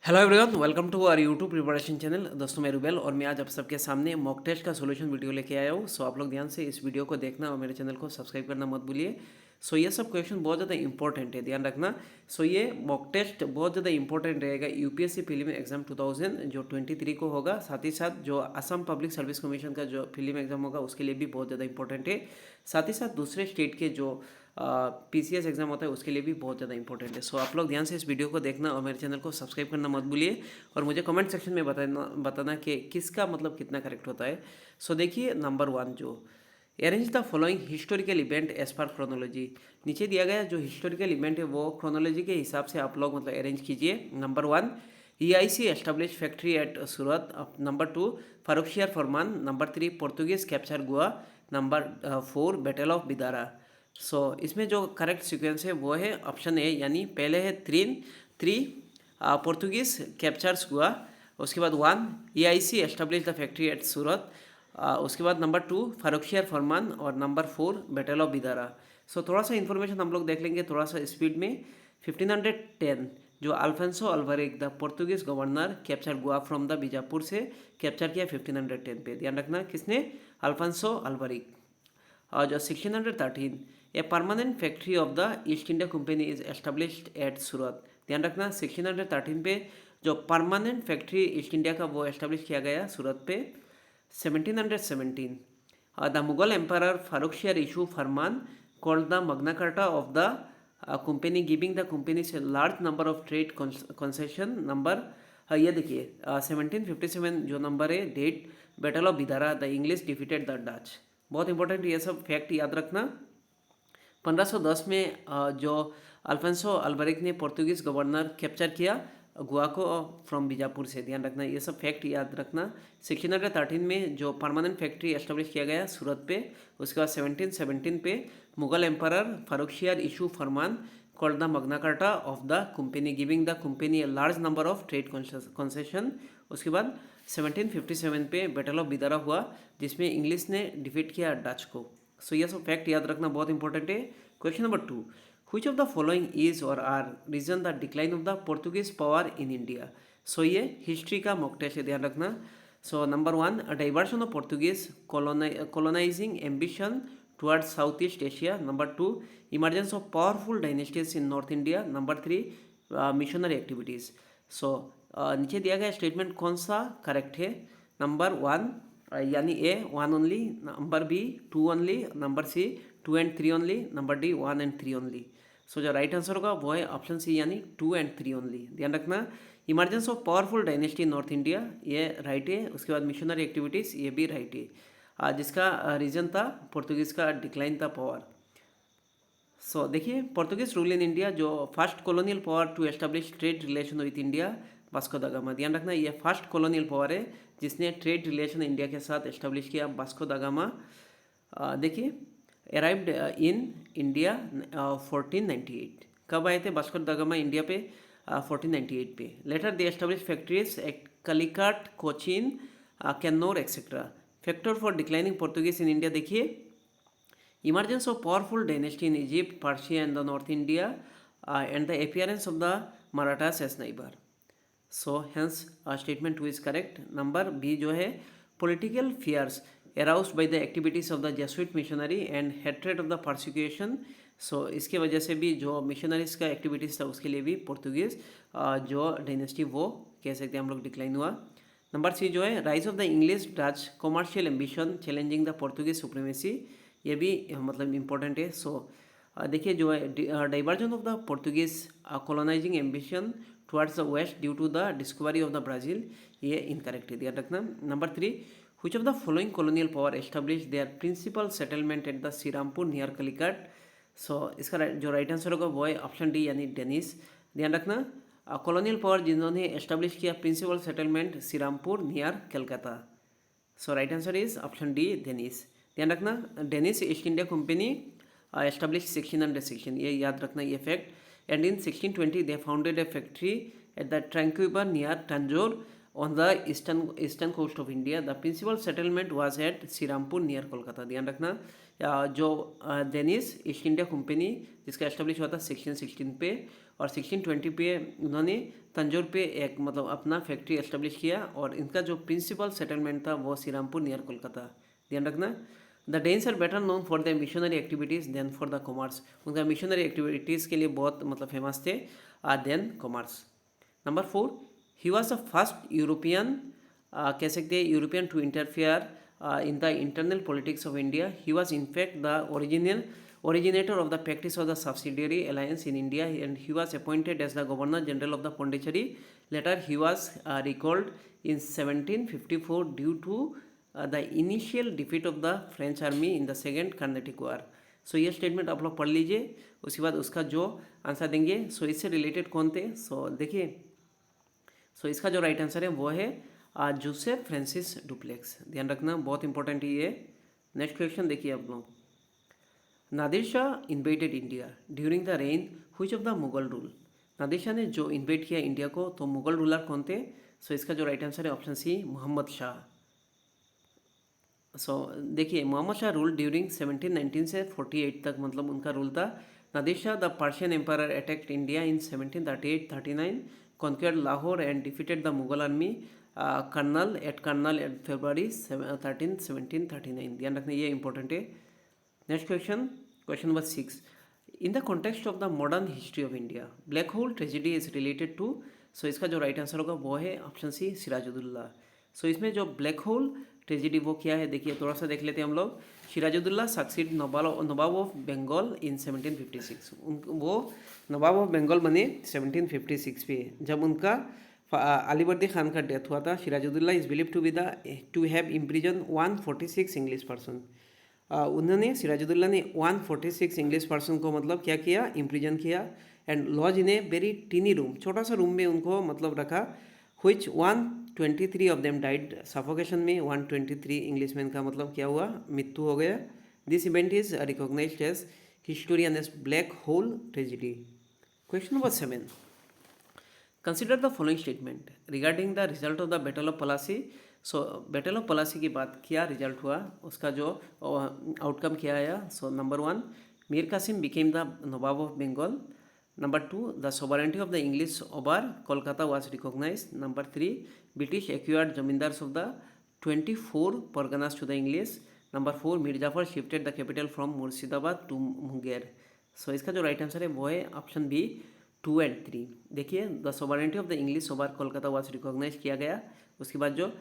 Hello everyone, welcome to our YouTube preparation channel. दोस्तों मैं रुबेल और मैं आज आप सबके सामने मॉक टेस्ट का सॉल्यूशन वीडियो लेके आया हूँ। सो आप लोग ध्यान से इस वीडियो को देखना और मेरे चैनल को सब्सक्राइब करना मत भूलिए। सो ये सब क्वेश्चन बहुत ज़्यादा इंपॉर्टेंट है, ध्यान रखना। सो ये मॉक टेस्ट बहुत ज़्यादा इंपॉर्टेंट रहेगा यूपीएससी प्रीलिम एग्जाम 2000 जो 23 को होगा। साथ ही साथ जो असम पब्लिक सर्विस कमीशन का जो प्रीलिम एग्जाम होगा उसके लिए भी बहुत ज़्यादा इंपॉर्टेंट है। साथ ही साथ दूसरे स्टेट के जो पीसीएस एग्जाम होता है उसके लिए भी बहुत ज़्यादा इंपॉर्टेंट है। सो आप लोग ध्यान से इस वीडियो को देखना और मेरे चैनल को सब्सक्राइब करना मत भूलिए और मुझे कमेंट सेक्शन में बताना कि किसका मतलब कितना करेक्ट होता है। सो देखिए नंबर 1 जो arrange the following historical event as per chronology. नीचे दिया गया जो हिस्टोरिकल इवेंट है वो क्रोनोलॉजी के हिसाब से आप लोग मतलब अरेंज कीजिए। Number 1 EIC establish factory at Surat. Number 2 Farrukhsiyar farman. Number 3 Portuguese capture Goa. Number 4 battle of Bedara. So इसमें जो करेक्ट सीक्वेंस है वो है ऑप्शन ए, यानी पहले है थ्री पोर्तुगीज कैप्चर्स गोवा। उसके बाद 1 EIC establish the factory at Surat. उसके बाद नंबर 2 फारुखियार फरमान और number 4 battle of Bedara. So थोड़ा सा इन्फॉर्मेशन हम लोग देख लेंगे थोड़ा सा स्पीड में। 1510 जो अल्फांसो अल्वारेग the Portuguese governor capture Goa from the Bijapur से कैप्चर किया 1510 पे। ध्यान रखना किसने, अल्फांसो अल्वारेग। और जो 1613 a permanent factory of the East India Company is established at Surat. ध्यान रखना 1613 पे जो परमानेंट फैक्ट्री ईस्ट इंडिया का वो एस्टेब्लिश किया गया सूरत पे। 1717 the Mughal empire Farrukhsiyar issue farman called the Magna Carta of the company giving the company से large number of trade concession. Number ये देखिए 1757 जो नंबर है date battle of Bedara the English defeated the Dutch. बहुत इंपॉर्टेंट ये सब फैक्ट याद रखना। 1510 में जो अल्फांसो अल्वारेग ने पोर्तुगीज गवर्नर कैप्चर किया गोवा को फ्रॉम बीजापुर से। ध्यान रखना ये सब फैक्ट याद रखना। 1613 में जो परमानेंट फैक्ट्री एस्टेब्लिश किया गया सूरत पे। उसके बाद 1717 पे Mughal empire Farrukhsiyar issue farman called the Magna Carta of the company giving the company a large number of trade concession. उसके बाद 1757 पे बैटल ऑफ बिदारा हुआ जिसमें इंग्लिश ने डिफीट किया डच को। सो ये सब फैक्ट याद रखना बहुत इंपॉर्टेंट है। Question number 2 which of the following is or are reason the decline of the Portuguese power in India। So ये हिस्ट्री का मॉक टेस्ट है, ध्यान रखना। So number 1 diversion of Portuguese colonizing ambition towards South East Asia. Number 2 emergence of powerful dynasties in north India. Number 3 missionary activities. So नीचे दिया गया statement कौन सा करेक्ट है। नंबर 1 यानी A 1 only. Number B 2 only. Number C 2 and 3 only. Number D 1 and 3 only. So जो right answer होगा वो है ऑप्शन सी यानी 2 and 3 ओनली। ध्यान रखना emergence of powerful dynasty in north India ये राइट है। उसके बाद मिशनरी एक्टिविटीज़ ये भी राइट है। जिसका रीजन था पोर्तुगीज़ का डिक्लाइन था पावर। सो देखिए पोर्तुगीज रूल इन इंडिया जो first colonial power to establish trade relation with India Vasco da Gama. ध्यान रखना ये फर्स्ट कॉलोनियल पावर है जिसने ट्रेड रिलेशन इंडिया के साथ एस्टेब्लिश किया, वास्को द गामा। देखिए अराइव्ड इन इंडिया 1498। कब आए थे वास्को द गामा इंडिया पे? 1498 पे। Later they establish factories at Calicut, Cochin, Cannanore etcetera. Factor for declining Portuguese in India देखिए emergence of powerful dynasty in Egypt, Persia and the North India and the appearance of the Marathas as neighbor. So hence statement 2 is correct. Number B जो है political fears aroused by the activities of the Jesuit missionary and hatred of the persecution. So इसके वजह से भी जो missionaries का activities था उसके लिए भी पोर्तुगीज़ जो डायनेस्टी वो कह सकते हैं हम लोग डिक्लाइन हुआ। नंबर सी जो है rise of the English Dutch commercial ambition challenging the Portuguese supremacy, ये भी मतलब इम्पोर्टेंट है। सो देखिए जो है diversion of the Portuguese colonising ambition towards the west due to the discovery of the Brazil, ये इनकरेक्ट है, ध्यान रखना। Number 3 which of the following colonial power establish their principal settlement at the Serampore near Calicut. So इसका जो right answer होगा वो है option D यानी डेनिस। ध्यान रखना कॉलोनियल पावर जिन्होंने एस्टेब्लिश किया principal settlement Serampore near Calcutta. So right answer is option D Danish. ध्यान रखना Danish East India Company establish 1616, ये याद रखना ये fact. And in 1620 they founded a factory at the Tranquebar near Tanjore on the eastern coast of India. The principal settlement was at Serampore near Kolkata. ध्यान रखना जो Danish East India Company जिसका establish हुआ था 1616 पे और 1620 पे उन्होंने तंजौर पे एक मतलब अपना फैक्ट्री एस्टेब्लिश किया और इनका जो प्रिंसिपल सेटलमेंट था वो श्रीरामपुर नियर कोलकाता। ध्यान रखना, the Danes are better known for the missionary activities than for the commerce. उनका मिशनरी एक्टिविटीज़ के लिए बहुत मतलब फेमस थे than commerce. Number 4, he was the first European कह सकते हैं European to interfere in the internal politics of India. He was in fact the originator of the practice of the subsidiary alliance in India, and he was appointed as the Governor General of the Pondicherry. Later he was recalled in 1754 due to the initial defeat of the French army in the Second Carnatic War. सो ये statement आप लोग पढ़ लीजिए, उसके बाद उसका जो answer देंगे सो इससे रिलेटेड कौन थे। सो देखिए, सो इसका जो राइट आंसर है वो है जोसेफ फ्रांसिस डुप्लेक्स। ध्यान रखना, बहुत इंपॉर्टेंट है ये। नेक्स्ट क्वेश्चन देखिए आप लोग, Nadir Shah invaded India during the rain which of the Mughal rule. Nadir Shah ने जो इन्वेड किया इंडिया को तो मुगल रूलर कौन थे। सो इसका जो राइट आंसर है ऑप्शन सी मोहम्मद शाह। सो देखिए, मोहम्मद शाह रूल ड्यूरिंग 1719 से 48 तक मतलब उनका रूल था। Nadir Shah the Persian empire attacked India in 1738-39, conquered Lahore and defeated the Mughal army Karnal at February 13, 1739। ध्यान रखना, ये इंपॉर्टेंट है। Next question, question number 6, in the context of the modern history of India Black whole tragedy is related to. So इसका जो right answer होगा वो है option C Siraj-ud-Daulah. सो इसमें जो ब्लैक होल ट्रेजिडी वो क्या है देखिए, थोड़ा सा देख लेते हैं हम लोग। Sirajuddaulah succeed nawab of Bengal in 1756। वो नवाब ऑफ बंगाल बने 1756 पे जब उनका अलीवर्दी खान का डेथ हुआ था। Sirajuddaulah is believe to have imprison 146 English person. उन्होंने सिराजुद्दौला ने 146 इंग्लिश पर्सन को मतलब क्या किया, इम्प्रिजन किया and lodge in a very tiny room, छोटा सा रूम में उनको मतलब रखा। which 123 of them died suffocation में। 123 इंग्लिशमैन का मतलब क्या हुआ, मृत्यु हो गया। This event is recognized as historian as black whole tragedy. Question number 7, consider the following statement regarding the result of the battle of Plassey. So battle of Plassey के बाद क्या रिजल्ट हुआ, उसका जो आउटकम क्या आया। So number 1, Mir Qasim became the nawab of Bengal. Number 2, the sovereignty of the English over Kolkata was recognized. Number 3, British acquired zamindars of the 24 Parganas to the English. Number 4, Mir Jafar shifted the capital from Murshidabad to Munger. So इसका जो right answer है वो है option B 2 and 3। देखिए, the sovereignty of the English over Kolkata was recognize किया गया। उसके बाद जो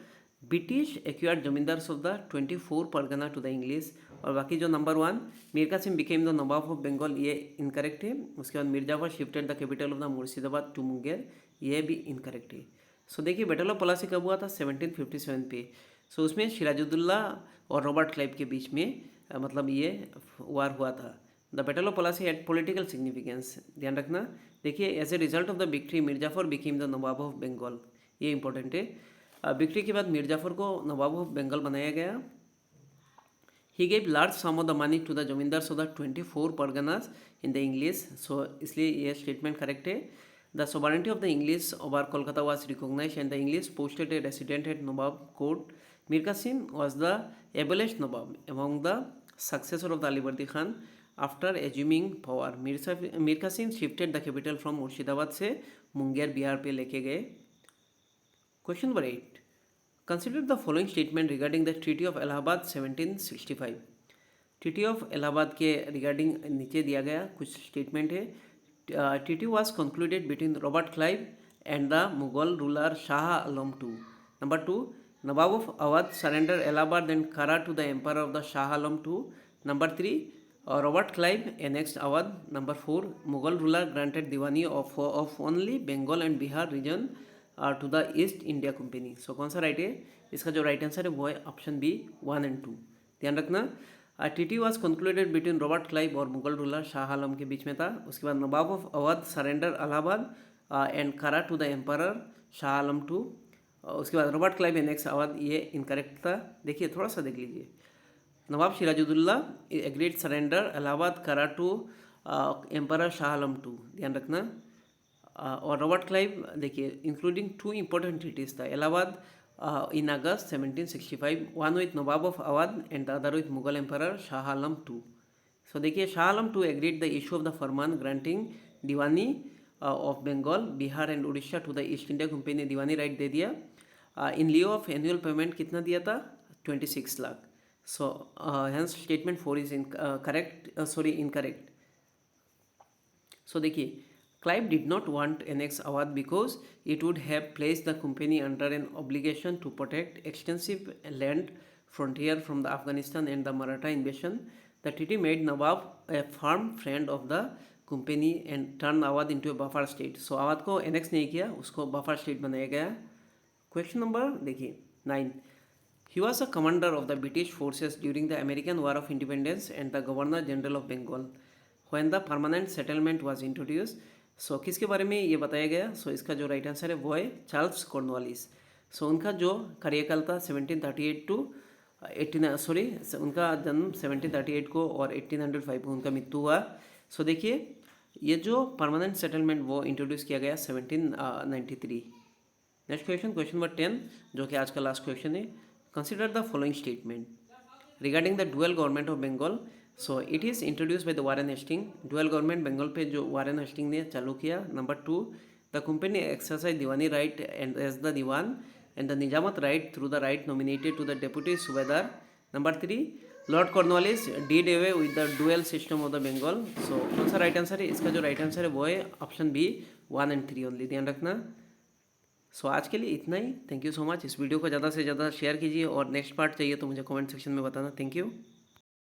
British acquired zamindars of the 24 Pargana to the English, और बाकी जो number 1 Mir Qasim became the nawab of Bengal ये इनकरेक्ट है। उसके बाद Mir Jafar shifted the capital of the Murshidabad to Munger, ये भी इनकरेक्ट है। सो देखिए, बैटल ऑफ पलासी कब हुआ था, 1757 पे। सो उसमें सिराजुद्दौला और रॉबर्ट क्लाइव के बीच में मतलब ये वार हुआ था। The battle of Plassey had political significance. ध्यान रखना, देखिए, as a result of the victory Mir Jafar became the nawab of Bengal, ये इंपॉर्टेंट है। विक्ट्री के बाद मीर जाफर को नवाब ऑफ बंगाल बनाया गया। He gave large sum of the money to the zamindars of the 24 Parganas in the English. So इसलिए ये स्टेटमेंट करेक्ट है। The sovereignty of the English over Kolkata was recognised and the English posted a resident at nawab court. Mir Qasim was the ablest nawab among the successor of the Alivardi Khan after assuming power. Mir Qasim shifted the capital from Murshidabad से मुंगेर बिहार पे लेके गए। Question number 8, consider the following statement regarding the treaty of Allahabad 1765। Treaty of Allahabad के regarding नीचे दिया गया कुछ statement है। Treaty was concluded between Robert Clive and the Mughal ruler Shah Alam II। Number 2, Nawab of Awadh surrender Allahabad and Kara to the empire of the Shah Alam II। Number 3, Robert Clive annexed Awadh. Number 4, Mughal ruler granted Deewani of only Bengal and Bihar region to the East India Company. So कौन सा right है, इसका जो right answer है वो है option B 1 and 2। ध्यान रखना, treaty was concluded between Robert Clive और मुगल रूलर शाह आलम के बीच में था। उसके बाद Nawab of Awadh surrender Allahabad and Kara to the empire Shah Alam II। उसके बाद रॉबर्ट क्लाइव एनेक्स अवध, ये इनकरेक्ट था। देखिए, थोड़ा सा देख लीजिए, nawab Sirajuddaulah agreed surrender Allahabad Kara to empire Shah Alam II। ध्यान रखना, और रॉबर्ट क्लाइव देखिए इंक्लूडिंग 2 इंपॉर्टेंट ट्रीटीज था। Allahabad in August 1765, one with Nawab of Awadh and the other with Mughal Emperor Shah Alam II। So देखिए, Shah Alam II agreed the issue of the farman granting Diwani of Bengal, Bihar and Orissa to the East India Company ने Diwani right दे दिया। In lieu of annual payment कितना दिया था? 26 lakh. So hence statement 4 is in correct, sorry incorrect. So देखिए, Clive did not want annex Awadh because it would have placed the company under an obligation to protect extensive land frontier from the Afghanistan and the Maratha invasion. The treaty made Nawab a firm friend of the company and turned Awadh into a buffer state. So Awadh को annex नहीं किया, उसको buffer state बनाया गया। Question number देखिए 9. He was a commander of the British forces during the American War of Independence and the Governor General of Bengal when the permanent settlement was introduced. So किसके बारे में ये बताया गया? So इसका जो राइट आंसर है वो है चार्ल्स कॉर्नवालिस। सो उनका जो कार्यकाल था 1738 टू 18 सॉरी उनका जन्म 1738 को और 1805 को उनका मृत्यु हुआ। सो देखिए, ये जो परमानेंट सेटलमेंट वो इंट्रोड्यूस किया गया 1793। नेक्स्ट क्वेश्चन, क्वेश्चन नंबर 10, जो कि आज का लास्ट क्वेश्चन है। Consider the following statement regarding the dual government of Bengal. So it is introduce by the Warren Hastings. Dual government Bengal पे जो वारेन हेस्टिंग ने चालू किया। Number 2, the company exercise diwani right and as the diwan and the Nijamat right through the right nominated to the deputy Subedar. Number 3, Lord Cornwallis did away with the dual system of the Bengal. So कौन सा right answer है? इसका जो right answer है वो है option B 1 and 3 only, ध्यान रखना। सो आज के लिए इतना ही। Thank you so much. इस वीडियो को ज़्यादा से ज़्यादा शेयर कीजिए और नेक्स्ट पार्ट चाहिए तो मुझे कमेंट सेक्शन में बताना। Thank you.